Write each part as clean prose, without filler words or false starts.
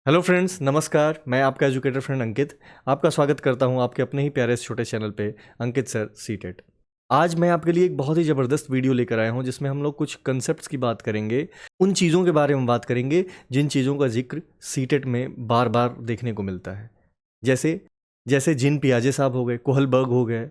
Hello friends, नमस्कार। मैं आपका एजुकेटर फ्रेंड अंकित आपका स्वागत करता हूं आपके अपने ही प्यारे से छोटे चैनल पे अंकित सर सीटेट। आज मैं आपके लिए एक बहुत ही ज़बरदस्त वीडियो लेकर आया हूं जिसमें हम लोग कुछ कंसेप्ट्स की बात करेंगे, उन चीज़ों के बारे में बात करेंगे जिन चीज़ों का जिक्र सीटेट में बार बार देखने को मिलता है। जैसे जैसे जीन पियाजे साहब हो गए, कोहलबर्ग हो गए,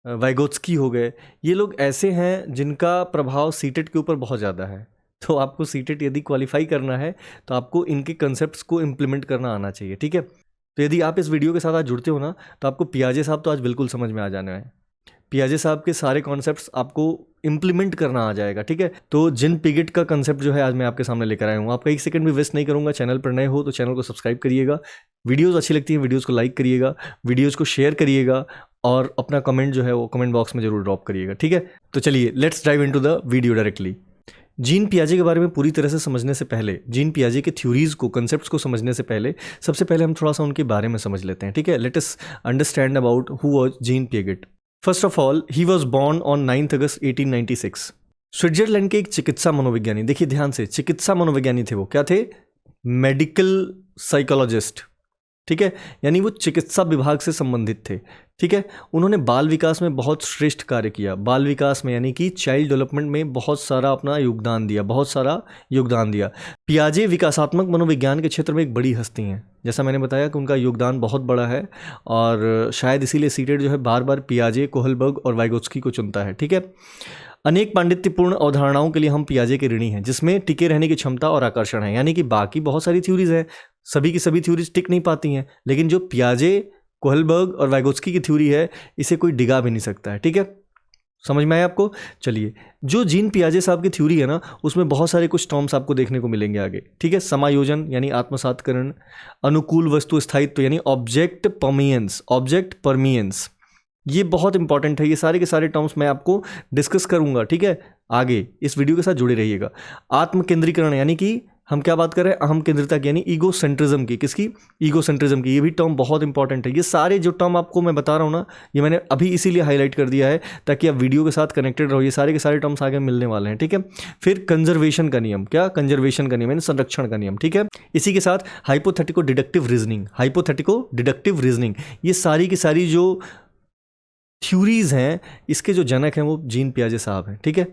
वाइगोत्स्की हो गए। ये लोग ऐसे हैं जिनका प्रभाव सीटेट के ऊपर बहुत ज़्यादा है। तो आपको सीटेट यदि क्वालिफाई करना है तो आपको इनके कंसेप्ट्स को इम्प्लीमेंट करना आना चाहिए, ठीक है। तो यदि आप इस वीडियो के साथ आज जुड़ते हो ना, तो आपको पियाजे साहब तो आज बिल्कुल समझ में आ जाने हैं। पियाजे साहब के सारे कॉन्सेप्ट्स आपको इम्प्लीमेंट करना आ जाएगा, ठीक है। तो जिन पिगेट का कंसेप्ट जो है आज मैं आपके सामने लेकर आया हूँ, आपका एक सेकंड भी वेस्ट नहीं करूँगा। चैनल पर नए हो तो चैनल को सब्सक्राइब करिएगा, वीडियोज़ अच्छी लगती हैं वीडियोज़ को लाइक करिएगा, वीडियोज़ को शेयर करिएगा और अपना कमेंट जो है वो कमेंट बॉक्स में जरूर ड्रॉप करिएगा, ठीक है। तो चलिए let's drive into the video directly. Jean पियाजे के बारे में पूरी तरह से समझने से पहले, जीन पियाजे के थ्योरीज को, कंसेप्ट्स को समझने से पहले, सबसे पहले हम थोड़ा सा उनके बारे में समझ लेते हैं, ठीक है। Let us understand about who was gene Piaget. First of all, he was born on 9 August 1896। Switzerland के एक चिकित्सा मनोविज्ञानी, देखिए ध्यान से, चिकित्सा मनोविज्ञानी थे वो। क्या थे? मेडिकल साइकोलॉजिस्ट, ठीक है। यानी वो चिकित्सा विभाग से संबंधित थे, ठीक है। उन्होंने बाल विकास में बहुत श्रेष्ठ कार्य किया। बाल विकास में यानी कि चाइल्ड डेवलपमेंट में बहुत सारा अपना योगदान दिया, बहुत सारा योगदान दिया। पियाजे विकासात्मक मनोविज्ञान के क्षेत्र में एक बड़ी हस्ती हैं। जैसा मैंने बताया कि उनका योगदान बहुत बड़ा है और शायद इसीलिए सीटेट जो है बार बार पियाजे, कोहलबर्ग और वाइगोत्स्की को चुनता है, ठीक है। अनेक पांडित्यपूर्ण अवधारणाओं के लिए हम पियाजे के ऋणी हैं, जिसमें टिके रहने की क्षमता और आकर्षण है। यानी कि बाकी बहुत सारी थ्योरीज हैं, सभी की सभी थ्योरीज टिक नहीं पाती हैं, लेकिन जो पियाजे, कोहलबर्ग और वाइगोत्स्की की थ्योरी है, इसे कोई डिगा भी नहीं सकता है, ठीक है। समझ में आया आपको? चलिए, जो जीन पियाजे साहब की थ्योरी है ना, उसमें बहुत सारे कुछ टर्म्स आपको देखने को मिलेंगे आगे, ठीक है। समायोजन यानी आत्मसातकरण, अनुकूल वस्तु स्थायित्व यानी ऑब्जेक्ट परमियंस, ऑब्जेक्ट परमियंस, ये बहुत इंपॉर्टेंट है। ये सारे के सारे टर्म्स मैं आपको डिस्कस करूंगा, ठीक है। आगे इस वीडियो के साथ जुड़े रहिएगा। आत्म केंद्रीकरण यानी कि हम क्या बात कर रहे हैं? अहम केंद्रिता की, यानी ईगो सेंट्रिज्म की। किसकी? ईगो सेंट्रिज्म की। ये भी टर्म बहुत इंपॉर्टेंट है। ये सारे जो टर्म आपको मैं बता रहा हूँ ना, ये मैंने अभी इसीलिए हाईलाइट कर दिया है ताकि आप वीडियो के साथ कनेक्टेड रहो। ये सारे के सारे टर्म्स आगे मिलने वाले हैं, ठीक है। फिर कंजर्वेशन का नियम। क्या? कंजर्वेशन का नियम यानी संरक्षण का नियम, ठीक है। इसी के साथ हाइपोथेटिको डिडक्टिव रीजनिंग, हाइपोथेटिको डिडक्टिव रीजनिंग, ये सारी की सारी जो थ्योरीज हैं, इसके जो जनक हैं वो जीन पियाजे साहब हैं, ठीक है।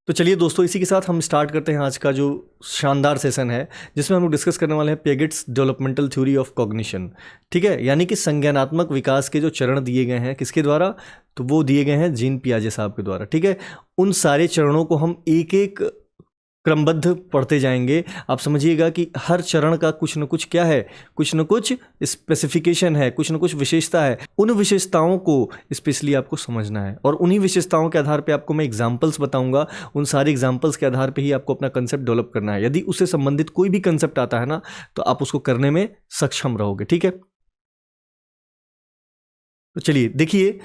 तो चलिए दोस्तों, इसी के साथ हम स्टार्ट करते हैं आज का जो शानदार सेशन है, जिसमें हम लोग डिस्कस करने वाले हैं पियागेट्स डेवलपमेंटल थ्योरी ऑफ कॉग्निशन, ठीक है। यानी कि संज्ञानात्मक विकास के जो चरण दिए गए हैं, किसके द्वारा? तो वो दिए गए हैं जीन पियाजे साहब के द्वारा, ठीक है। उन सारे चरणों को हम एक एक क्रमबद्ध पढ़ते जाएंगे। आप समझिएगा कि हर चरण का कुछ न कुछ क्या है, कुछ न कुछ स्पेसिफिकेशन है, कुछ न कुछ विशेषता है। उन विशेषताओं को स्पेशली आपको समझना है और उन्हीं विशेषताओं के आधार पे आपको मैं एग्जांपल्स बताऊंगा। उन सारे एग्जांपल्स के आधार पे ही आपको अपना कंसेप्ट डेवलप करना है। यदि उससे संबंधित कोई भी कंसेप्ट आता है ना, तो आप उसको करने में सक्षम रहोगे, ठीक है। तो चलिए देखिए,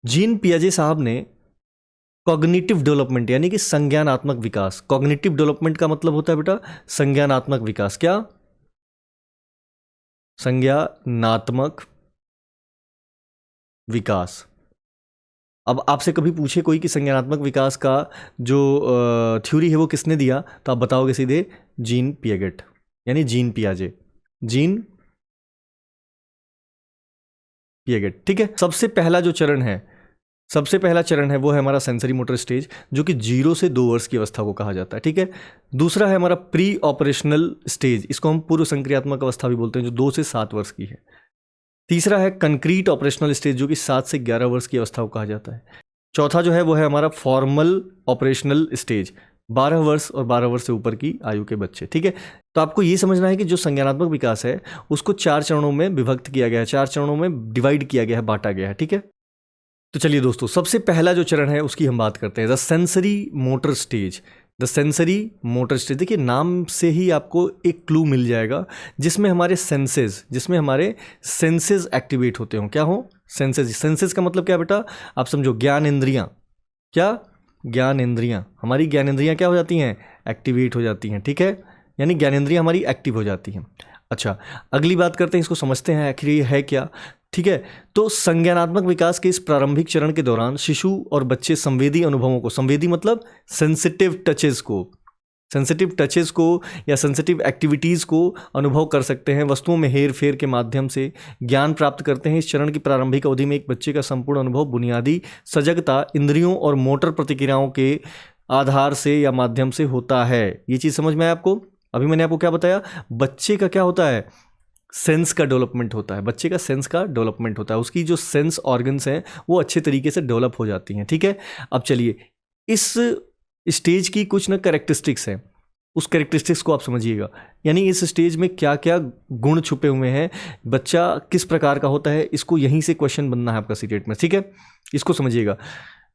जीन पियाजे साहब ने कॉग्निटिव डेवलपमेंट यानी कि संज्ञानात्मक विकास, कॉग्निटिव डेवलपमेंट का मतलब होता है बेटा संज्ञानात्मक विकास। क्या? संज्ञानात्मक विकास। अब आपसे कभी पूछे कोई कि संज्ञानात्मक विकास का जो थ्योरी है वो किसने दिया, तो आप बताओगे सीधे जीन पियागेट यानी जीन पियाजे, जीन पियागेट, ठीक है। सबसे पहला जो चरण है, सबसे पहला चरण है वो है हमारा सेंसरी मोटर स्टेज, जो कि 0 से 2 वर्ष की अवस्था को कहा जाता है, ठीक है। दूसरा है हमारा प्री ऑपरेशनल स्टेज, इसको हम पूर्व संक्रियात्मक अवस्था भी बोलते हैं, जो 2 से 7 वर्ष की है। तीसरा है कंक्रीट ऑपरेशनल स्टेज, जो कि 7 से 11 वर्ष की अवस्था को कहा जाता है। चौथा जो है वो है हमारा फॉर्मल ऑपरेशनल स्टेज, 12 वर्ष और 12 वर्ष से ऊपर की आयु के बच्चे, ठीक है। तो आपको ये समझना है कि जो संज्ञानात्मक विकास है उसको 4 चरणों में विभक्त किया गया है, 4 चरणों में डिवाइड किया गया है, बांटा गया है, ठीक है। तो चलिए दोस्तों, सबसे पहला जो चरण है उसकी हम बात करते हैं, the sensory motor stage. The sensory motor stage, देखिए नाम से ही आपको एक क्लू मिल जाएगा, जिसमें हमारे सेंसेस एक्टिवेट होते हो। क्या हो? सेंसेस। सेंसेस का मतलब क्या बेटा? आप समझो, ज्ञान इंद्रियां। क्या? ज्ञान इंद्रियां। हमारी ज्ञान इंद्रियां क्या हो जाती हैं? एक्टिवेट हो जाती हैं, ठीक है। यानी ज्ञान इंद्रियां हमारी एक्टिव हो जाती हैं। अच्छा, अगली बात करते हैं, इसको समझते हैं आखिर ये है क्या, ठीक है। तो संज्ञानात्मक विकास के इस प्रारंभिक चरण के दौरान शिशु और बच्चे संवेदी अनुभवों को, संवेदी मतलब सेंसिटिव टचेस को, सेंसिटिव टचेस को या सेंसिटिव एक्टिविटीज़ को अनुभव कर सकते हैं, वस्तुओं में हेर फेर के माध्यम से ज्ञान प्राप्त करते हैं। इस चरण की प्रारंभिक अवधि में एक बच्चे का संपूर्ण अनुभव बुनियादी सजगता, इंद्रियों और मोटर प्रतिक्रियाओं के आधार से या माध्यम से होता है। ये चीज़ समझ में आया आपको? अभी मैंने आपको क्या बताया, बच्चे का क्या होता है, सेंस का डेवलपमेंट होता है। बच्चे का सेंस का डेवलपमेंट होता है, उसकी जो सेंस ऑर्गन्स हैं वो अच्छे तरीके से डेवलप हो जाती हैं। ठीक है, अब चलिए इस स्टेज की कुछ ना कैरेक्टरिस्टिक्स हैं, उस कैरेक्टरिस्टिक्स को आप समझिएगा। यानी इस स्टेज में क्या क्या गुण छुपे हुए हैं, बच्चा किस प्रकार का होता है, इसको यहीं से क्वेश्चन बनना है आपका सीटेट में। ठीक है, इसको समझिएगा।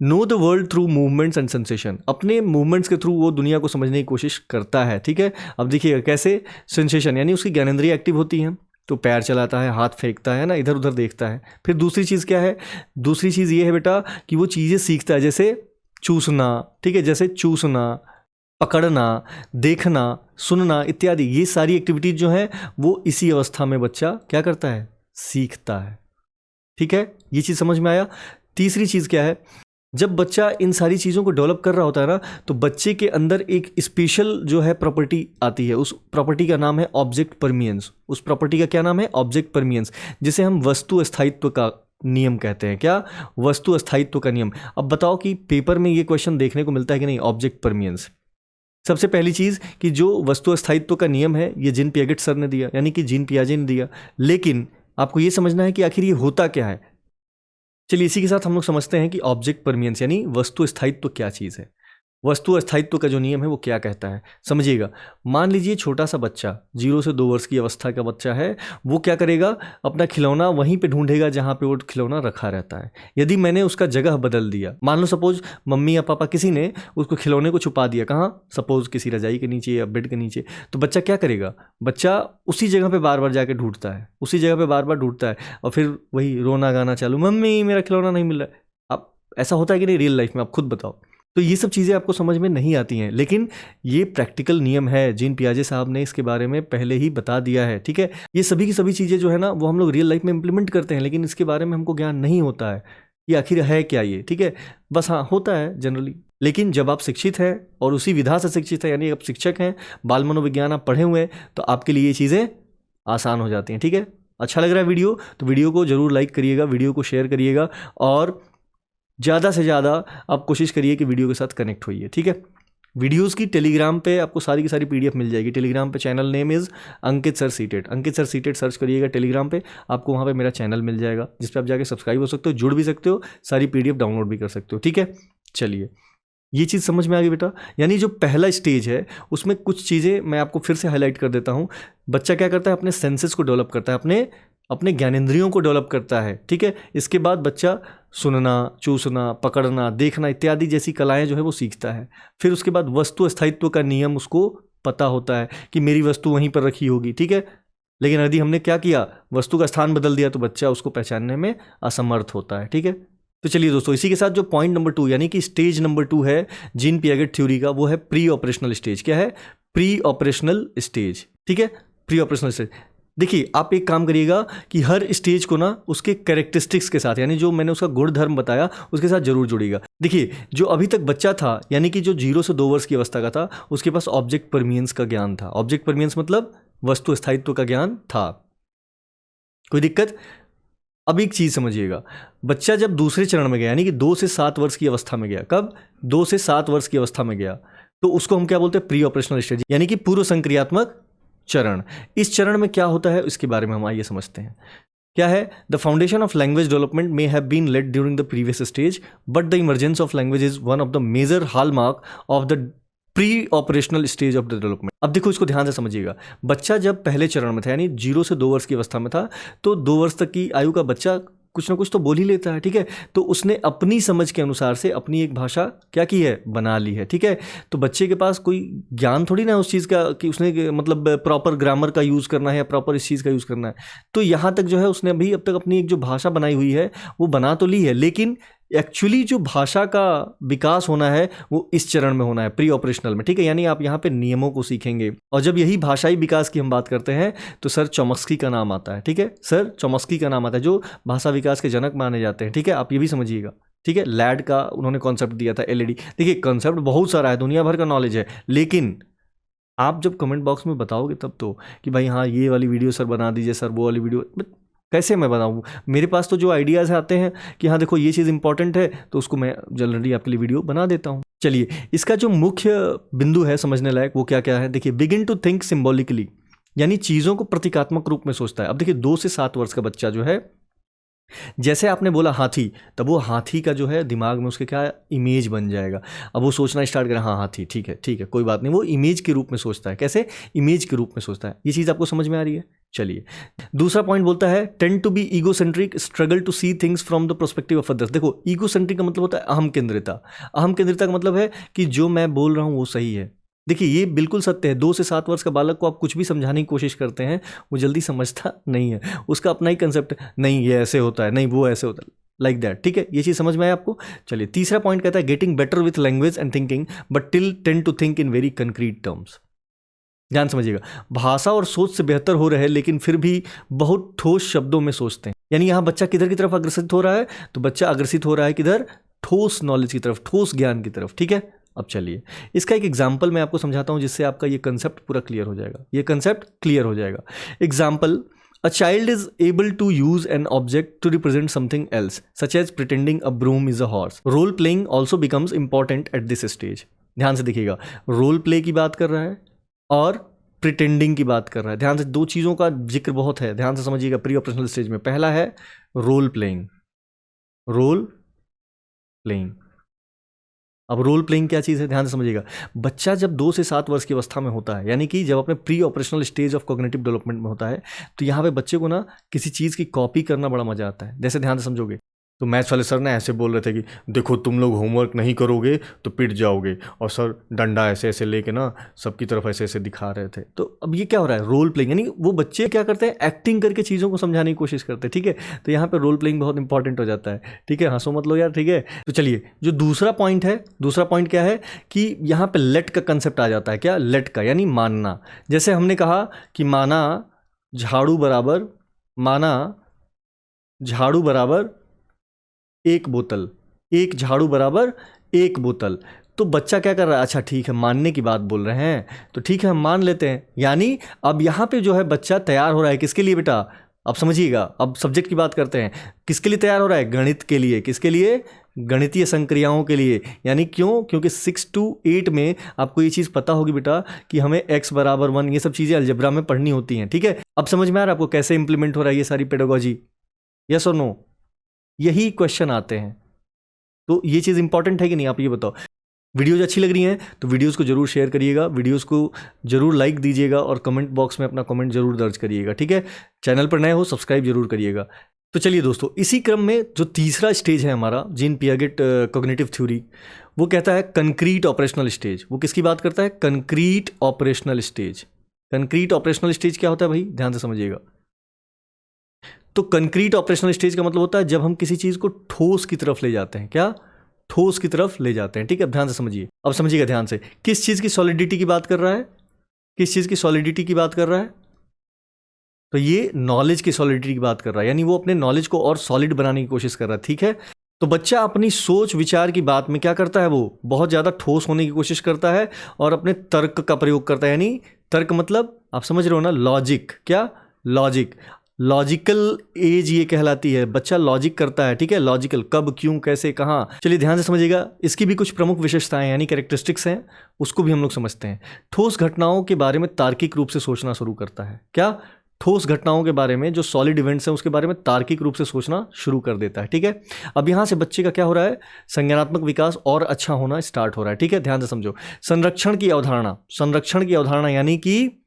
Know the world through movements and sensation, अपने मूवमेंट्स के थ्रू वो दुनिया को समझने की कोशिश करता है। ठीक है, अब देखिएगा कैसे, सेंसेशन यानी उसकी ज्ञानेंद्रिय एक्टिव होती हैं, तो पैर चलाता है, हाथ फेंकता है ना, इधर उधर देखता है। फिर दूसरी चीज़ क्या है, दूसरी चीज़ ये है बेटा कि वो चीज़ें सीखता है, जैसे चूसना, ठीक है, जैसे चूसना, पकड़ना, देखना, सुनना इत्यादि। ये सारी एक्टिविटीज जो है वो इसी अवस्था में बच्चा क्या करता है, सीखता है। ठीक है, ये चीज़ समझ में आया। तीसरी चीज़ क्या है, जब बच्चा इन सारी चीज़ों को डेवलप कर रहा होता है ना, तो बच्चे के अंदर एक स्पेशल जो है प्रॉपर्टी आती है। उस प्रॉपर्टी का नाम है ऑब्जेक्ट परमियंस। उस प्रॉपर्टी का क्या नाम है, ऑब्जेक्ट परमियंस, जिसे हम वस्तु स्थायित्व का नियम कहते हैं। क्या, वस्तु स्थायित्व का नियम। अब बताओ कि पेपर में ये क्वेश्चन देखने को मिलता है कि नहीं, ऑब्जेक्ट परमियंस। सबसे पहली चीज़ कि जो वस्तु स्थायित्व का नियम है ये जीन पियागेट सर ने दिया, यानी कि जीन पियाजे ने दिया। लेकिन आपको ये समझना है कि आखिर ये होता क्या है। चलिए इसी के साथ हम लोग समझते हैं कि ऑब्जेक्ट परमियंस यानी वस्तु स्थायित्व क्या चीज़ है। वस्तु स्थायित्व का जो नियम है वो क्या कहता है, समझिएगा। मान लीजिए छोटा सा बच्चा 0 से 2 वर्ष की अवस्था का बच्चा है, वो क्या करेगा, अपना खिलौना वहीं पे ढूंढेगा जहाँ पे वो खिलौना रखा रहता है। यदि मैंने उसका जगह बदल दिया, मान लो सपोज मम्मी या पापा किसी ने उसको खिलौने को छुपा दिया, कहाँ, सपोज किसी रजाई के नीचे या बेड के नीचे, तो बच्चा क्या करेगा, बच्चा उसी जगह पर बार बार जाके ढूंढता है, उसी जगह पर बार बार ढूंढता है, और फिर वही रोना गाना चालू, मम्मी मेरा खिलौना नहीं मिल रहा है। अब ऐसा होता है कि नहीं रियल लाइफ में, आप खुद बताओ। तो ये सब चीज़ें आपको समझ में नहीं आती हैं, लेकिन ये प्रैक्टिकल नियम है, जीन पियाजे साहब ने इसके बारे में पहले ही बता दिया है। ठीक है, ये सभी की सभी चीज़ें जो है ना वो हम लोग रियल लाइफ में इम्प्लीमेंट करते हैं, लेकिन इसके बारे में हमको ज्ञान नहीं होता है ये आखिर है क्या ये। ठीक है, बस हाँ होता है जनरली। लेकिन जब आप शिक्षित हैं और उसी विधा से शिक्षित हैं, यानी आप शिक्षक हैं, बाल मनोविज्ञान आप पढ़े हुए हैं, तो आपके लिए ये चीज़ें आसान हो जाती हैं। ठीक है, अच्छा लग रहा है वीडियो, तो वीडियो को जरूर लाइक करिएगा, वीडियो को शेयर करिएगा, और ज़्यादा से ज़्यादा आप कोशिश करिए कि वीडियो के साथ कनेक्ट होइए। ठीक है, वीडियोस की टेलीग्राम पे आपको सारी की सारी पीडीएफ मिल जाएगी। टेलीग्राम पे channel name is Ankit sir seated. Ankit sir seated search करिएगा टेलीग्राम पे, आपको वहाँ पे मेरा चैनल मिल जाएगा, जिस पे आप जाके सब्सक्राइब हो सकते हो, जुड़ भी सकते हो, सारी पीडीएफ डाउनलोड भी कर सकते हो। ठीक है, चलिए ये चीज़ समझ में आ गई बेटा। यानी जो पहला स्टेज है उसमें कुछ चीज़ें मैं आपको फिर से हाईलाइट कर देता हूँ। बच्चा क्या करता है, अपने सेंसेस को डेवलप करता है, अपने ज्ञानेंद्रियों को डेवलप करता है। ठीक है, इसके बाद बच्चा सुनना, चूसना, पकड़ना, देखना इत्यादि जैसी कलाएं जो है वो सीखता है। फिर उसके बाद वस्तु स्थायित्व का नियम उसको पता होता है कि मेरी वस्तु वहीं पर रखी होगी। ठीक है, लेकिन यदि हमने क्या किया, वस्तु का स्थान बदल दिया, तो बच्चा उसको पहचानने में असमर्थ होता है। ठीक है, तो चलिए दोस्तों, इसी के साथ जो पॉइंट नंबर 2 यानी कि स्टेज नंबर 2 है जीन पियागेट थ्योरी का, वो है प्री ऑपरेशनल स्टेज। क्या है, प्री ऑपरेशनल स्टेज। ठीक है, प्री ऑपरेशनल स्टेज। देखिए आप एक काम करिएगा कि हर स्टेज को ना उसके कैरेक्टरिस्टिक्स के साथ, यानी जो मैंने उसका गुण धर्म बताया उसके साथ जरूर जुड़ेगा। देखिए जो अभी तक बच्चा था, यानी कि जो 0 से 2 वर्ष की अवस्था का था, उसके पास ऑब्जेक्ट परमियंस का ज्ञान था। ऑब्जेक्ट परमियंस मतलब वस्तु स्थायित्व का ज्ञान था, कोई दिक्कत। अब एक चीज़ समझिएगा, बच्चा जब दूसरे चरण में गया, यानी कि 2 से 7 वर्ष की अवस्था में गया, कब, 2 से 7 वर्ष की अवस्था में गया, तो उसको हम क्या बोलते हैं, प्री ऑपरेशनल स्टेज, यानी कि पूर्व संक्रियात्मक चरण। इस चरण में क्या होता है इसके बारे में हम आइए समझते हैं। क्या है, the foundation of language development may have been laid during the previous stage, but the emergence of language is one of the major hallmark of the pre operational stage of the development. अब देखो इसको ध्यान से समझिएगा, बच्चा जब पहले चरण में था, यानी 0 से 2 वर्ष की अवस्था में था, तो 2 वर्ष तक की आयु का बच्चा कुछ ना कुछ तो बोल ही लेता है। ठीक है, तो उसने अपनी समझ के अनुसार से अपनी एक भाषा क्या की है, बना ली है। ठीक है, तो बच्चे के पास कोई ज्ञान थोड़ी ना उस चीज़ का कि उसने मतलब प्रॉपर ग्रामर का यूज़ करना है या प्रॉपर इस चीज़ का यूज़ करना है। तो यहाँ तक जो है उसने अभी अब तक अपनी एक जो भाषा बनाई हुई है वो बना तो ली है, लेकिन एक्चुअली जो भाषा का विकास होना है वो इस चरण में होना है, प्री ऑपरेशनल में। ठीक है, यानी आप यहाँ पे नियमों को सीखेंगे, और जब यही भाषाई विकास की हम बात करते हैं तो सर चॉम्स्की का नाम आता है। ठीक है, सर चॉम्स्की का नाम आता है, जो भाषा विकास के जनक माने जाते हैं। ठीक है, आप ये भी समझिएगा। ठीक है, लैड का उन्होंने कॉन्सेप्ट दिया था, एलईडी। देखिए कॉन्सेप्ट बहुत सारा है, दुनिया भर का नॉलेज है, लेकिन आप जब कमेंट बॉक्स में बताओगे तब तो कि भाई हाँ ये वाली वीडियो सर बना दीजिए सर, वो वाली वीडियो, कैसे मैं बनाऊँ? मेरे पास तो जो आइडियाज़ आते हैं कि हाँ देखो ये चीज़ इंपॉर्टेंट है, तो उसको मैं जनरली आपके लिए वीडियो बना देता हूँ। चलिए, इसका जो मुख्य बिंदु है समझने लायक वो क्या क्या है, देखिए, बिगिन टू थिंक सिम्बॉलिकली, यानी चीज़ों को प्रतीकात्मक रूप में सोचता है। अब देखिए 2 से 7 वर्ष का बच्चा जो है, जैसे आपने बोला हाथी, तब वो हाथी का जो है दिमाग में उसके क्या इमेज बन जाएगा। अब वो सोचना स्टार्ट करें, हाँ हाथी, ठीक है कोई बात नहीं, वो इमेज के रूप में सोचता है। कैसे? इमेज के रूप में सोचता है। ये चीज़ आपको समझ में आ रही है? चलिए, दूसरा पॉइंट बोलता है tend to be egocentric, struggle to see things from the perspective of others. देखो, ईगोसेंट्रिक का मतलब होता है अहम केंद्रिता। अहम केंद्रिता का मतलब है कि जो मैं बोल रहा हूँ वो सही है। देखिए, ये बिल्कुल सत्य है। 2 से 7 वर्ष का बालक को आप कुछ भी समझाने की कोशिश करते हैं, वो जल्दी समझता नहीं है। उसका अपना ही कंसेप्ट, नहीं ये ऐसे होता है, नहीं वो ऐसे होता है, लाइक दैट। ठीक है, ये चीज़ समझ में आया आपको? चलिए, तीसरा पॉइंट कहता है getting better with language and thinking but still tend to think in very concrete terms. ध्यान समझिएगा, भाषा और सोच से बेहतर हो रहे हैं लेकिन फिर भी बहुत ठोस शब्दों में सोचते हैं। यानी यहाँ बच्चा किधर की तरफ अग्रसित हो रहा है? तो बच्चा अग्रसित हो रहा है किधर? ठोस नॉलेज की तरफ, ठोस ज्ञान की तरफ। ठीक है, अब चलिए इसका एक एग्जाम्पल मैं आपको समझाता हूं जिससे आपका ये कंसेप्ट पूरा क्लियर हो जाएगा। ये कंसेप्ट क्लियर हो जाएगा। Example, a child is able to use an object to represent something else such as pretending a broom is a horse. Role playing also becomes important at this stage. ध्यान से देखिएगा, role play की बात कर रहा है और pretending की बात कर रहा है। ध्यान से, 2 चीज़ों का जिक्र बहुत है, ध्यान से समझिएगा प्री ऑपरेशनल स्टेज में। पहला है रोल प्लेइंग, रोल प्लेइंग। अब रोल प्लेइंग क्या चीज़ है? ध्यान से समझिएगा, बच्चा जब 2 से 7 वर्ष की अवस्था में होता है, यानी कि जब अपने pre operational stage of cognitive development में होता है, तो यहाँ पे बच्चे को ना किसी चीज़ की कॉपी करना बड़ा मजा आता है। जैसे ध्यान से समझोगे तो मैथ्स वाले सर ने ऐसे बोल रहे थे कि देखो तुम लोग होमवर्क नहीं करोगे तो पिट जाओगे, और सर डंडा ऐसे ऐसे लेके ना सबकी तरफ ऐसे ऐसे दिखा रहे थे। तो अब ये क्या हो रहा है? रोल प्लेइंग, यानी वो बच्चे क्या करते हैं? एक्टिंग करके चीज़ों को समझाने की कोशिश करते हैं। ठीक है, तो यहाँ पे रोल प्लेइंग बहुत इंपॉर्टेंट हो जाता है। ठीक है, हंसो मत लो यार। ठीक है, तो चलिए, जो दूसरा पॉइंट है, दूसरा पॉइंट क्या है कि यहाँ पे लेट का कंसेप्ट आ जाता है। क्या? लेट का, यानी मानना। जैसे हमने कहा कि माना झाड़ू बराबर, माना झाड़ू बराबर 1 बोतल, 1 झाड़ू बराबर 1 बोतल। तो बच्चा क्या कर रहा है? अच्छा ठीक है, मानने की बात बोल रहे हैं तो ठीक है हम मान लेते हैं। यानी अब यहाँ पे जो है बच्चा तैयार हो रहा है किसके लिए बेटा? अब समझिएगा, अब सब्जेक्ट की बात करते हैं। किसके लिए तैयार हो रहा है? गणित के लिए। किसके लिए? गणितीय संक्रियाओं के लिए। यानी क्यों? क्योंकि 6 to 8 में आपको ये चीज़ पता होगी बेटा कि हमें x बराबर 1 ये सब चीज़ें अलजेब्रा में पढ़नी होती हैं। ठीक है, अब समझ में आ रहा है आपको कैसे इंप्लीमेंट हो रहा है ये सारी पेडागोजी? यस और नो? यही क्वेश्चन आते हैं। तो ये चीज़ इंपॉर्टेंट है कि नहीं, आप ये बताओ। वीडियोज़ अच्छी लग रही हैं तो वीडियोज़ को जरूर शेयर करिएगा, वीडियोज़ को जरूर लाइक दीजिएगा और कमेंट बॉक्स में अपना कमेंट जरूर दर्ज करिएगा। ठीक है, चैनल पर नए हो सब्सक्राइब जरूर करिएगा। तो चलिए दोस्तों, इसी क्रम में जो तीसरा स्टेज है हमारा जीन पियागेट कॉग्निटिव थ्योरी, वो कहता है कंक्रीट ऑपरेशनल स्टेज। वो किसकी बात करता है? Concrete operational stage. Concrete operational stage क्या होता है भाई? ध्यान से समझिएगा। तो कंक्रीट ऑपरेशनल स्टेज का मतलब होता है जब हम किसी चीज़ को ठोस की तरफ ले जाते हैं। क्या? ठोस की तरफ ले जाते हैं। ठीक है, अब ध्यान से समझिए। अब समझिएगा ध्यान से, किस चीज़ की सॉलिडिटी की बात कर रहा है? किस चीज़ की सॉलिडिटी की बात कर रहा है? तो ये नॉलेज की सॉलिडिटी की बात कर रहा है, यानी वो अपने नॉलेज को और सॉलिड बनाने की कोशिश कर रहा है। ठीक है, तो बच्चा अपनी सोच विचार की बात में क्या करता है? वो बहुत ज़्यादा ठोस होने की कोशिश करता है और अपने तर्क का प्रयोग करता है। यानी तर्क मतलब आप समझ रहे हो ना, लॉजिक। क्या? लॉजिक। लॉजिकल एज ये कहलाती है, बच्चा लॉजिक करता है। ठीक है, लॉजिकल, कब, क्यों, कैसे, कहाँ। चलिए ध्यान से समझिएगा, इसकी भी कुछ प्रमुख विशेषताएं यानी कैरेक्टरिस्टिक्स हैं, उसको भी हम लोग समझते हैं। ठोस घटनाओं के बारे में तार्किक रूप से सोचना शुरू करता है। क्या? ठोस घटनाओं के बारे में, जो सॉलिड इवेंट्स हैं उसके बारे में तार्किक रूप से सोचना शुरू कर देता है। ठीक है, अब यहाँ से बच्चे का क्या हो रहा है? संज्ञानात्मक विकास और अच्छा होना स्टार्ट हो रहा है। ठीक है, ध्यान से समझो। संरक्षण की अवधारणा, संरक्षण की अवधारणा यानी कि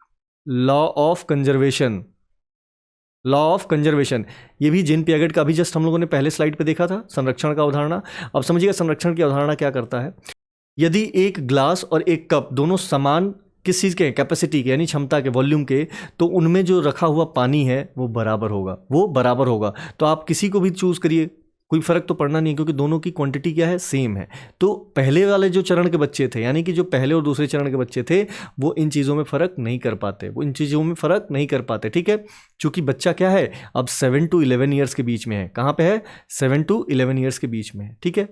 law of conservation. Law of conservation, ये भी जीन पियागेट का भी जस्ट हम लोगों ने पहले स्लाइड पे देखा था, संरक्षण का अवधारणा। अब समझिएगा संरक्षण की अवधारणा क्या करता है। यदि एक ग्लास और एक कप दोनों समान किस चीज़ के? कैपेसिटी के, यानी क्षमता के, वॉल्यूम के, तो उनमें जो रखा हुआ पानी है वो बराबर होगा। वो बराबर होगा। तो आप किसी को भी चूज़ करिए, कोई फर्क तो पड़ना नहीं है क्योंकि दोनों की क्वांटिटी क्या है? सेम है। तो पहले वाले जो चरण के बच्चे थे, यानी कि जो पहले और दूसरे चरण के बच्चे थे, वो इन चीज़ों में फ़र्क नहीं कर पाते, वो इन चीज़ों में फ़र्क नहीं कर पाते। ठीक है, चूँकि बच्चा क्या है अब 7 to 11 ईयर्स के बीच में है। कहाँ पे है? 7 to 11 ईयर्स के बीच में है। ठीक है,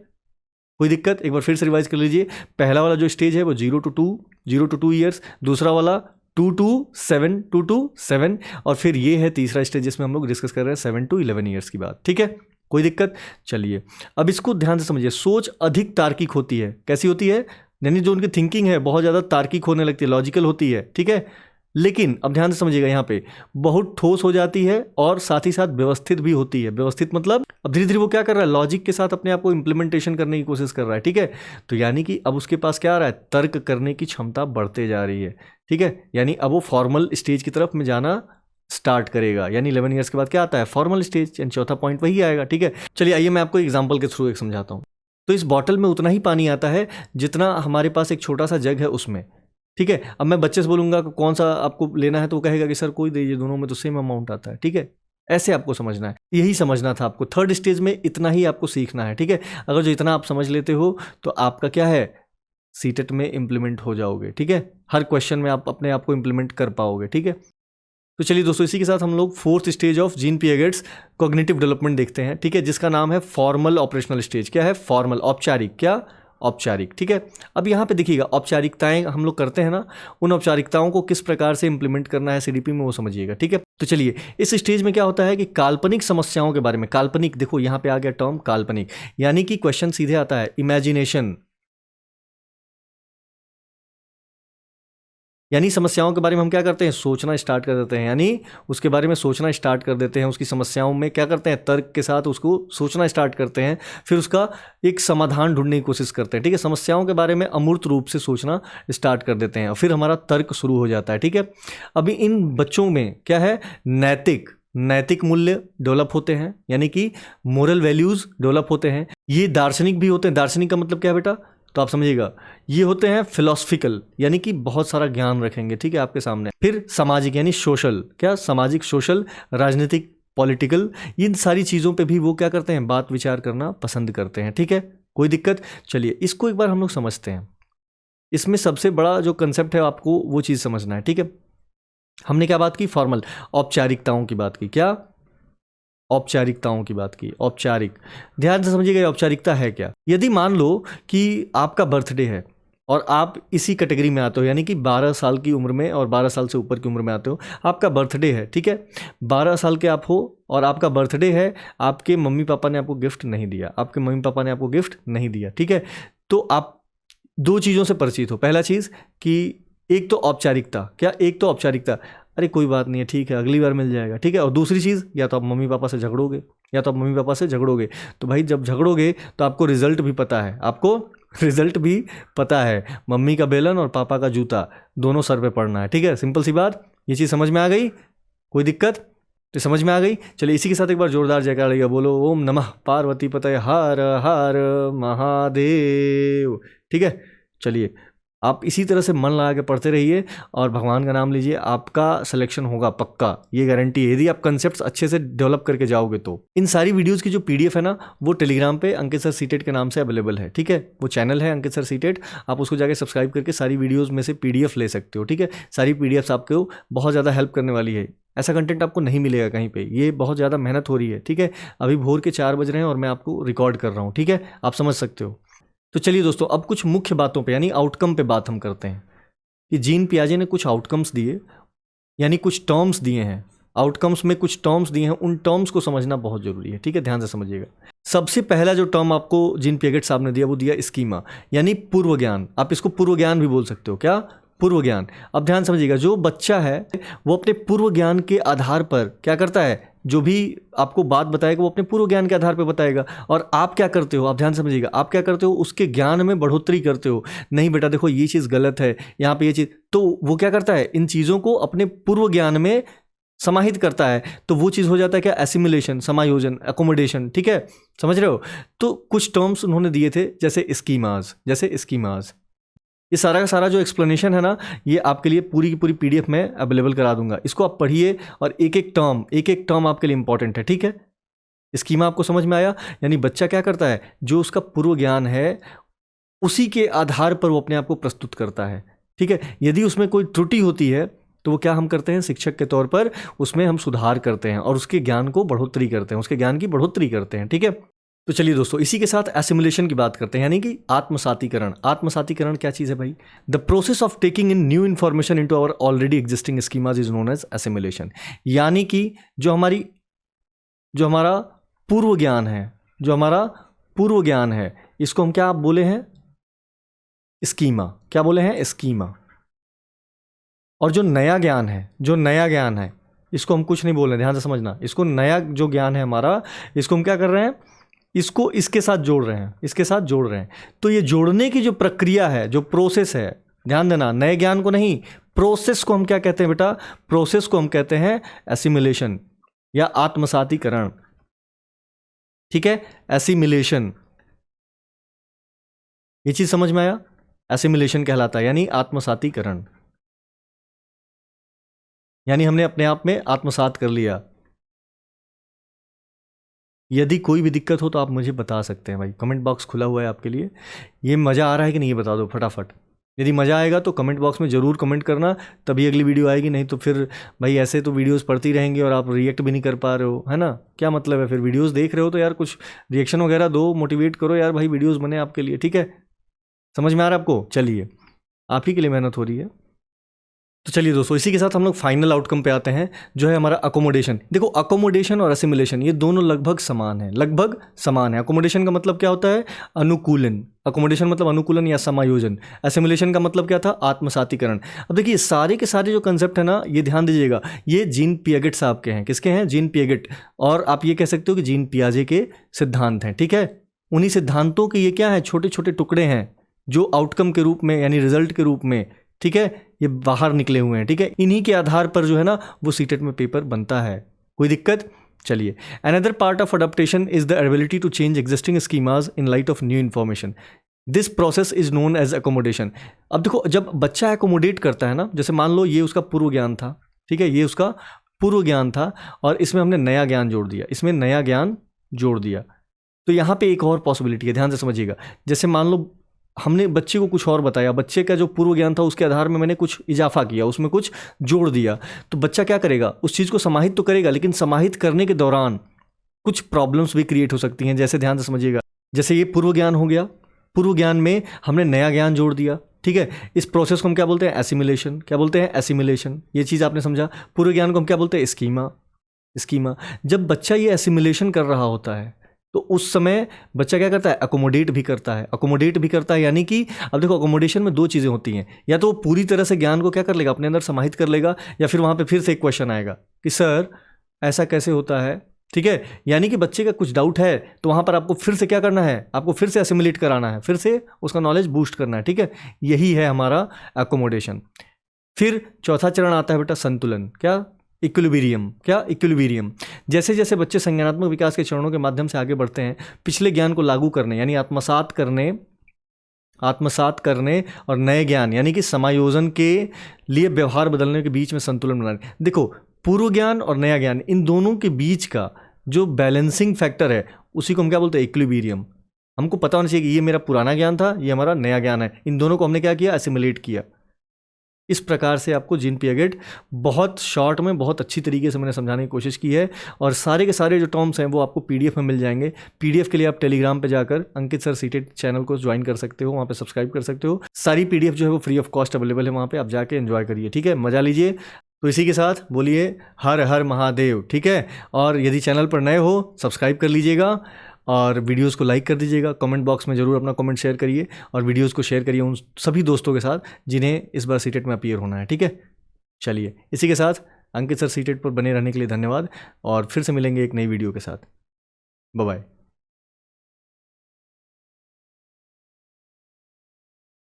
कोई दिक्कत? एक बार फिर से रिवाइज कर लीजिए। पहला वाला जो स्टेज है वो 0 to 2 ईयर्स, दूसरा वाला 2 to 7, 2 to 7, और फिर ये है तीसरा स्टेज जिसमें हम लोग डिस्कस कर रहे हैं 7 to 11 ईयर्स की बात। ठीक है, कोई दिक्कत? चलिए अब इसको ध्यान से समझिए। सोच अधिक तार्किक होती है। कैसी होती है? यानी जो उनकी थिंकिंग है बहुत ज़्यादा तार्किक होने लगती है, लॉजिकल होती है। ठीक है, लेकिन अब ध्यान से समझिएगा, यहाँ पे बहुत ठोस हो जाती है और साथ ही साथ व्यवस्थित भी होती है। व्यवस्थित मतलब अब धीरे धीरे वो क्या कर रहा है, लॉजिक के साथ अपने आप को इम्प्लीमेंटेशन करने की कोशिश कर रहा है। ठीक है, तो यानी कि अब उसके पास क्या आ रहा है, तर्क करने की क्षमता बढ़ते जा रही है। ठीक है, यानी अब वो फॉर्मल स्टेज की तरफ में जाना स्टार्ट करेगा। यानी 11 ईयर्स के बाद क्या आता है, फॉर्मल स्टेज, यानी चौथा पॉइंट वही आएगा। ठीक है, चलिए आइए मैं आपको एग्जाम्पल के थ्रू एक समझाता हूँ। तो इस बॉटल में उतना ही पानी आता है जितना हमारे पास एक छोटा सा जग है उसमें। ठीक है, अब मैं बच्चे से बोलूंगा कि कौन सा आपको लेना है, तो वो कहेगा कि सर कोई दीजिए, दोनों में तो सेम अमाउंट आता है। ठीक है, ऐसे आपको समझना है, यही समझना था आपको। थर्ड स्टेज में इतना ही आपको सीखना है। ठीक है, अगर जो इतना आप समझ लेते हो तो आपका क्या है, सीटेट में इम्प्लीमेंट हो जाओगे। ठीक है, हर क्वेश्चन में आप अपने आप को इम्प्लीमेंट कर पाओगे। ठीक है, तो चलिए दोस्तों, इसी के साथ हम लोग fourth stage of Jean Piaget's cognitive development देखते हैं। ठीक है, जिसका नाम है फॉर्मल ऑपरेशनल स्टेज। क्या है? फॉर्मल, औपचारिक। क्या? औपचारिक। ठीक है, अब यहाँ पे देखिएगा, औपचारिकताएं हम लोग करते हैं ना, उन औपचारिकताओं को किस प्रकार से इंप्लीमेंट करना है सीडीपी में, वो समझिएगा। ठीक है, तो चलिए इस स्टेज में क्या होता है कि काल्पनिक समस्याओं के बारे में, काल्पनिक, देखो यहाँ पे आ गया टर्म काल्पनिक, यानी कि क्वेश्चन सीधे आता है इमेजिनेशन, यानी समस्याओं के बारे में हम क्या करते हैं, सोचना स्टार्ट कर देते हैं। यानी उसके बारे में सोचना स्टार्ट कर देते हैं, उसकी समस्याओं में क्या करते हैं, तर्क के साथ उसको सोचना स्टार्ट करते हैं, फिर उसका एक समाधान ढूंढने की कोशिश करते हैं। ठीक है, समस्याओं के बारे में अमूर्त रूप से सोचना स्टार्ट कर देते हैं और फिर हमारा तर्क शुरू हो जाता है। ठीक है, अभी इन बच्चों में क्या है, नैतिक मूल्य डेवलप होते हैं, यानी कि मोरल वैल्यूज डेवलप होते हैं। ये दार्शनिक भी होते हैं। दार्शनिक का मतलब क्या है बेटा, तो आप समझिएगा, ये होते हैं फिलोसफिकल, यानी कि बहुत सारा ज्ञान रखेंगे। ठीक है, आपके सामने। फिर सामाजिक, यानी सोशल, क्या सामाजिक, सोशल, राजनीतिक, पॉलिटिकल, इन सारी चीज़ों पे भी वो क्या करते हैं, बात विचार करना पसंद करते हैं। ठीक है, कोई दिक्कत? चलिए इसको एक बार हम लोग समझते हैं। इसमें सबसे बड़ा जो कंसेप्ट है आपको वो चीज़ समझना है। ठीक है, हमने क्या बात की, फॉर्मल, औपचारिकताओं की बात की। क्या? औपचारिकताओं की बात की। औपचारिक, ध्यान से समझिएगा, ये औपचारिकता है क्या। यदि मान लो कि आपका बर्थडे है और आप इसी कैटेगरी में आते हो, यानी कि 12 साल की उम्र में और 12 साल से ऊपर की उम्र में आते हो, आपका बर्थडे है। ठीक है, 12 साल के आप हो और आपका बर्थडे है, आपके मम्मी पापा ने आपको गिफ्ट नहीं दिया, आपके मम्मी पापा ने आपको गिफ्ट नहीं दिया। ठीक है, तो आप दो चीज़ों से परिचित हो। पहला चीज़ कि एक तो औपचारिकता, क्या, एक तो औपचारिकता, अरे कोई बात नहीं है, ठीक है, अगली बार मिल जाएगा। ठीक है, और दूसरी चीज़, या तो आप मम्मी पापा से झगड़ोगे, तो भाई जब झगड़ोगे तो आपको रिजल्ट भी पता है, मम्मी का बेलन और पापा का जूता दोनों सर पे पड़ना है। ठीक है, सिंपल सी बात, ये चीज़ समझ में आ गई? कोई दिक्कत? तो समझ में आ गई। चलिए इसी के साथ एक बार जोरदार जयकार लगेगा, बोलो ओम नमः पार्वती पतये हर हर महादेव। ठीक है, चलिए आप इसी तरह से मन लगा के पढ़ते रहिए और भगवान का नाम लीजिए, आपका सिलेक्शन होगा पक्का, ये गारंटी है, यदि आप कंसेप्ट्स अच्छे से डेवलप करके जाओगे तो। इन सारी वीडियोस की जो पीडीएफ है ना, वो टेलीग्राम पे अंकित सर सीटेट के नाम से अवेलेबल है। ठीक है, वो चैनल है अंकित सर सीटेट, आप उसको जाके सब्सक्राइब करके सारी वीडियोज़ में से पीडीएफ ले सकते हो। ठीक है, सारी पीडीएफ्स आपको बहुत ज़्यादा हेल्प करने वाली है। ऐसा कंटेंट आपको नहीं मिलेगा कहीं पे, ये बहुत ज़्यादा मेहनत हो रही है। ठीक है, अभी भोर के 4 बज रहे हैं और मैं आपको रिकॉर्ड कर रहा हूँ। ठीक है, आप समझ सकते हो। तो चलिए दोस्तों, अब कुछ मुख्य बातों पे, यानी आउटकम पे बात हम करते हैं कि जीन पियाजे ने कुछ आउटकम्स दिए, यानी कुछ टर्म्स दिए हैं। आउटकम्स में कुछ टर्म्स दिए हैं, उन टर्म्स को समझना बहुत जरूरी है। ठीक है, ध्यान से समझिएगा। सबसे पहला जो टर्म आपको जीन पियागेट साहब ने दिया वो दिया स्कीमा, यानी पूर्व ज्ञान। आप इसको पूर्व ज्ञान भी बोल सकते हो। क्या? पूर्व ज्ञान। अब ध्यान समझिएगा, जो बच्चा है वो अपने पूर्व ज्ञान के आधार पर क्या करता है, जो भी आपको बात बताएगा वो अपने पूर्व ज्ञान के आधार पर बताएगा। और आप क्या करते हो, आप ध्यान समझिएगा, आप क्या करते हो, उसके ज्ञान में बढ़ोतरी करते हो। नहीं बेटा देखो ये चीज़ गलत है, यहाँ पे ये चीज़, तो वो क्या करता है, इन चीज़ों को अपने पूर्व ज्ञान में समाहित करता है। तो वो चीज़ हो जाता है क्या, एसिमिलेशन, समायोजन, एकोमोडेशन। ठीक है, समझ रहे हो। तो कुछ टर्म्स उन्होंने दिए थे, जैसे स्कीमाज। ये सारा का सारा जो एक्सप्लेनेशन है ना, ये आपके लिए पूरी की पूरी पीडीएफ में अवेलेबल करा दूंगा। इसको आप पढ़िए और एक एक टर्म आपके लिए इंपॉर्टेंट है। ठीक है, स्कीमा आपको समझ में आया। यानी बच्चा क्या करता है, जो उसका पूर्व ज्ञान है उसी के आधार पर वो अपने आप को प्रस्तुत करता है। ठीक है, यदि उसमें कोई त्रुटि होती है तो वो क्या हम करते हैं, शिक्षक के तौर पर उसमें हम सुधार करते हैं और उसके ज्ञान की बढ़ोतरी करते हैं। ठीक है, तो चलिए दोस्तों, इसी के साथ एसिमुलेशन की बात करते हैं, यानी कि आत्मसातीकरण। आत्मसातीकरण क्या चीज़ है भाई? The process of taking in new information into our already existing schemas is known as assimilation. यानी कि जो हमारा पूर्व ज्ञान है, इसको हम क्या बोले हैं? स्कीमा। क्या बोले हैं? स्कीमा। और जो नया ज्ञान है इसको हम कुछ नहीं बोल रहे, ध्यान से समझना। इसको नया जो ज्ञान है हमारा, इसको हम क्या कर रहे हैं? इसको इसके साथ जोड़ रहे हैं। तो ये जोड़ने की जो प्रक्रिया है, जो प्रोसेस है, ध्यान देना, नए ज्ञान को नहीं, प्रोसेस को हम क्या कहते हैं बेटा? प्रोसेस को हम कहते हैं एसिमुलेशन या आत्मसातीकरण। ठीक है, एसिमुलेशन, ये चीज समझ में आया? एसिमुलेशन कहलाता है, यानी आत्मसातीकरण, यानी हमने अपने आप में आत्मसात कर लिया। यदि कोई भी दिक्कत हो तो आप मुझे बता सकते हैं भाई, कमेंट बॉक्स खुला हुआ है आपके लिए। ये मज़ा आ रहा है कि नहीं, ये बता दो फटाफट। यदि मज़ा आएगा तो कमेंट बॉक्स में ज़रूर कमेंट करना, तभी अगली वीडियो आएगी। नहीं तो फिर भाई ऐसे तो वीडियोस पढ़ती रहेंगी और आप रिएक्ट भी नहीं कर पा रहे हो, है ना? क्या मतलब है? फिर वीडियोस देख रहे हो तो यार कुछ रिएक्शन वगैरह दो, मोटिवेट करो यार भाई, वीडियोस बने आपके लिए। ठीक है, समझ में आ रहा है आपको? चलिए, आप ही के लिए मेहनत हो रही है। तो चलिए दोस्तों, इसी के साथ हम लोग फाइनल आउटकम पे आते हैं, जो है हमारा अकोमोडेशन। देखो, अकोमोडेशन और असिमुलेशन ये दोनों लगभग समान है। अकोमोडेशन का मतलब क्या होता है? अनुकूलन। अकोमोडेशन मतलब अनुकूलन या समायोजन। असिमुलेशन का मतलब क्या था? आत्मसातीकरण। अब देखिए, सारे के सारे जो कंसेप्ट है ना, ये ध्यान दीजिएगा, ये जीन पियागेट साहब के हैं। किसके हैं? Gene Piaget. और आप ये कह सकते हो कि जीन पियाजे के सिद्धांत हैं। ठीक है, उन्हीं सिद्धांतों के ये क्या है? छोटे छोटे टुकड़े हैं, जो आउटकम के रूप में, यानी रिजल्ट के रूप में, ठीक है, ये बाहर निकले हुए हैं। ठीक है, इन्हीं के आधार पर जो है ना, वो सीटेट में पेपर बनता है। कोई दिक्कत? चलिए, another part of adaptation is the ability to change existing schemas in light of new information. This process is known as accommodation. अब देखो, जब बच्चा एकोमोडेट करता है ना, जैसे मान लो ये उसका पूर्व ज्ञान था, ठीक है, ये उसका पूर्व ज्ञान था, और इसमें हमने नया ज्ञान जोड़ दिया, तो यहाँ पे एक और पॉसिबिलिटी है, ध्यान से समझिएगा। जैसे मान लो हमने बच्चे को कुछ और बताया, बच्चे का जो पूर्व ज्ञान था उसके आधार में मैंने कुछ इजाफा किया, उसमें कुछ जोड़ दिया, तो बच्चा क्या करेगा? उस चीज़ को समाहित तो करेगा, लेकिन समाहित करने के दौरान कुछ प्रॉब्लम्स भी क्रिएट हो सकती हैं। जैसे ध्यान से समझिएगा, जैसे ये पूर्व ज्ञान हो गया, पूर्व ज्ञान में हमने नया ज्ञान जोड़ दिया। ठीक है, इस प्रोसेस को हम क्या बोलते हैं? एसिमुलेशन। क्या बोलते हैं? एसिमुलेशन। ये चीज़ आपने समझा। पूर्व ज्ञान को हम क्या बोलते हैं? स्कीमा। जब बच्चा ये एसिमुलेशन कर रहा होता है, तो उस समय बच्चा क्या करता है? अकोमोडेट भी करता है। यानी कि अब देखो, अकोमोडेशन में दो चीज़ें होती हैं, या तो वो पूरी तरह से ज्ञान को क्या कर लेगा? अपने अंदर समाहित कर लेगा, या फिर वहाँ पे फिर से एक क्वेश्चन आएगा कि सर ऐसा कैसे होता है? ठीक है, यानी कि बच्चे का कुछ डाउट है, तो वहाँ पर आपको फिर से क्या करना है? आपको फिर से एसिमुलेट कराना है, फिर से उसका नॉलेज बूस्ट करना है। ठीक है, यही है हमारा अकोमोडेशन। फिर चौथा चरण आता है बेटा संतुलन। क्या? इक्विलिब्रियम। जैसे जैसे बच्चे संज्ञानात्मक विकास के चरणों के माध्यम से आगे बढ़ते हैं, पिछले ज्ञान को लागू करने, यानी आत्मसात करने और नए ज्ञान, यानी कि समायोजन के लिए व्यवहार बदलने के बीच में संतुलन बनाने। देखो, पूर्व ज्ञान और नया ज्ञान, इन दोनों के बीच का जो बैलेंसिंग फैक्टर है, उसी को हम क्या बोलते हैं? इक्विलिब्रियम। हमको पता होना चाहिए कि ये मेरा पुराना ज्ञान था, ये हमारा नया ज्ञान है, इन दोनों को हमने क्या किया? एसिमुलेट किया। इस प्रकार से आपको जीन पियागेट बहुत शॉर्ट में, बहुत अच्छी तरीके से मैंने समझाने की कोशिश की है, और सारे के सारे जो टर्म्स हैं वो आपको पीडीएफ में मिल जाएंगे। पीडीएफ के लिए आप टेलीग्राम पे जाकर अंकित सर सीटेट चैनल को ज्वाइन कर सकते हो, वहाँ पे सब्सक्राइब कर सकते हो। सारी पीडीएफ जो है वो फ्री ऑफ कॉस्ट अवेलेबल है, वहाँ पे आप जाके एंजॉय करिए। ठीक है, मजा लीजिए। तो इसी के साथ बोलिए हर हर महादेव। ठीक है, और यदि चैनल पर नए हो, सब्सक्राइब कर लीजिएगा, और वीडियोस को लाइक कर दीजिएगा। कमेंट बॉक्स में ज़रूर अपना कमेंट शेयर करिए, और वीडियोस को शेयर करिए उन सभी दोस्तों के साथ जिन्हें इस बार सीटेट में अपीयर होना है। ठीक है, चलिए, इसी के साथ अंकित सर सीटेट पर बने रहने के लिए धन्यवाद, और फिर से मिलेंगे एक नई वीडियो के साथ। Bye bye.